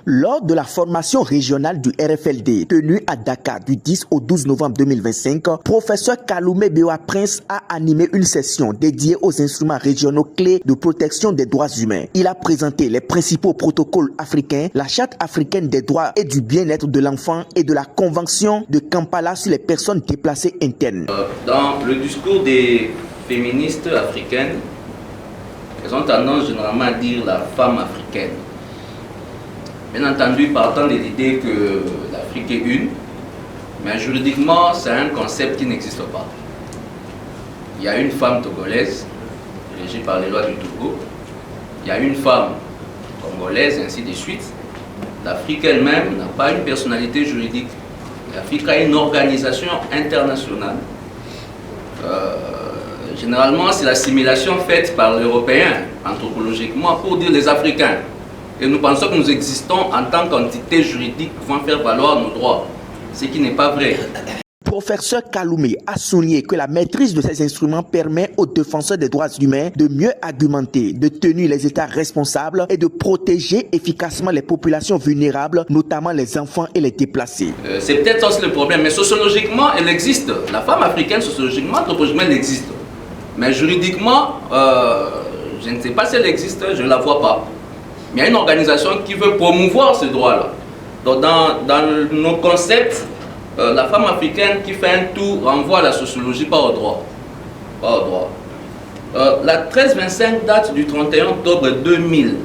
Lors de la formation régionale du RFLD tenue à Dakar du 10 au 12 novembre 2025, professeur Kaloumé Bewa Prince a animé une session dédiée aux instruments régionaux clés de protection des droits humains. Il a présenté les principaux protocoles africains, la Charte africaine des droits et du bien-être de l'enfant et de la Convention de Kampala sur les personnes déplacées internes. Dans le discours des féministes africaines, elles ont tendance généralement à dire la femme africaine. Bien entendu, partant de l'idée que l'Afrique est une, mais juridiquement, c'est un concept qui n'existe pas. Il y a une femme togolaise, régie par les lois du Togo, il y a une femme congolaise, ainsi de suite. L'Afrique elle-même n'a pas une personnalité juridique. L'Afrique a une organisation internationale. Généralement, c'est l'assimilation faite par l'Européen, anthropologiquement, pour dire les Africains. Et nous pensons que nous existons en tant qu'entité juridique pouvant faire valoir nos droits, ce qui n'est pas vrai. Professeur Kaloumé a souligné que la maîtrise de ces instruments permet aux défenseurs des droits humains de mieux argumenter, de tenir les États responsables et de protéger efficacement les populations vulnérables, notamment les enfants et les déplacés. C'est peut-être ça aussi le problème, mais sociologiquement, elle existe. La femme africaine, sociologiquement, anthropologiquement, elle existe. Mais juridiquement, je ne sais pas si elle existe, je ne la vois pas. Mais il y a une organisation qui veut promouvoir ce droit-là. Donc dans nos concepts, la femme africaine qui fait un tour renvoie à la sociologie, pas au droit. Pas au droit. La 1325 date du 31 octobre 2000.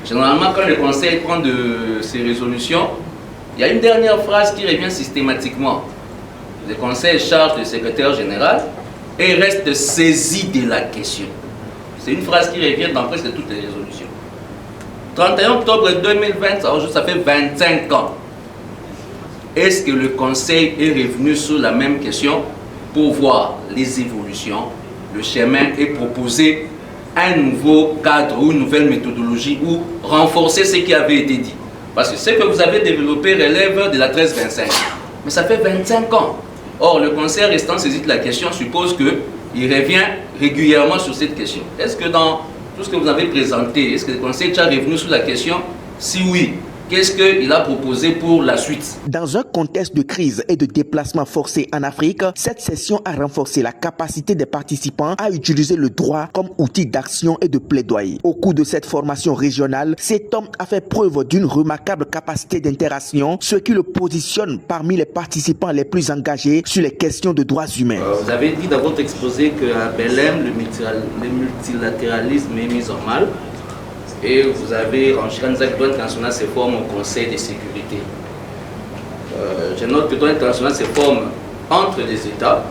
Généralement, quand le Conseil prend de ses résolutions, il y a une dernière phrase qui revient systématiquement. Le Conseil charge le secrétaire général et reste saisi de la question. C'est une phrase qui revient dans presque toutes les résolutions. 31 octobre 2020, ça fait 25 ans. Est-ce que le Conseil est revenu sur la même question pour voir les évolutions, le chemin et proposer un nouveau cadre ou une nouvelle méthodologie ou renforcer ce qui avait été dit? Parce que ce que vous avez développé relève de la 1325. Mais ça fait 25 ans. Or, le Conseil restant saisi de la question suppose qu'il revient régulièrement sur cette question. Est-ce que dans tout ce que vous avez présenté, est-ce que le Conseil est déjà revenu sur la question? Si oui, qu'est-ce qu'il a proposé pour la suite? Dans un contexte de crise et de déplacement forcé en Afrique, cette session a renforcé la capacité des participants à utiliser le droit comme outil d'action et de plaidoyer. Au cours de cette formation régionale, cet homme a fait preuve d'une remarquable capacité d'interaction, ce qui le positionne parmi les participants les plus engagés sur les questions de droits humains. Vous avez dit dans votre exposé qu'à Belém, le multilatéralisme est mis en mal. Et vous avez rendu que le droit international se forme au Conseil de sécurité. Je note que le droit international se forme entre les États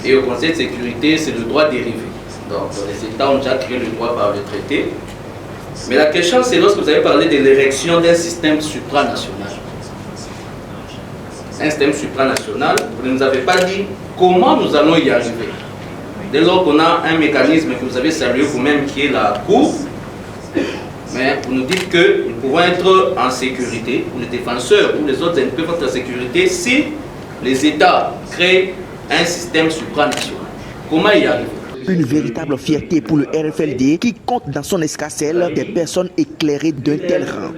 et au Conseil de sécurité, c'est le droit dérivé. Donc les États ont déjà créé le droit par le traité. Mais la question, c'est lorsque vous avez parlé de l'érection d'un système supranational. Un système supranational, vous ne nous avez pas dit comment nous allons y arriver. Dès lors qu'on a un mécanisme que vous avez salué vous-même qui est la Cour, mais vous nous dites que nous pouvons être en sécurité, ou les défenseurs ou les autres peuvent être en sécurité si les États créent un système supranational. Comment y arriver? Une véritable fierté pour le RFLD qui compte dans son escarcelle des personnes éclairées d'un tel rang.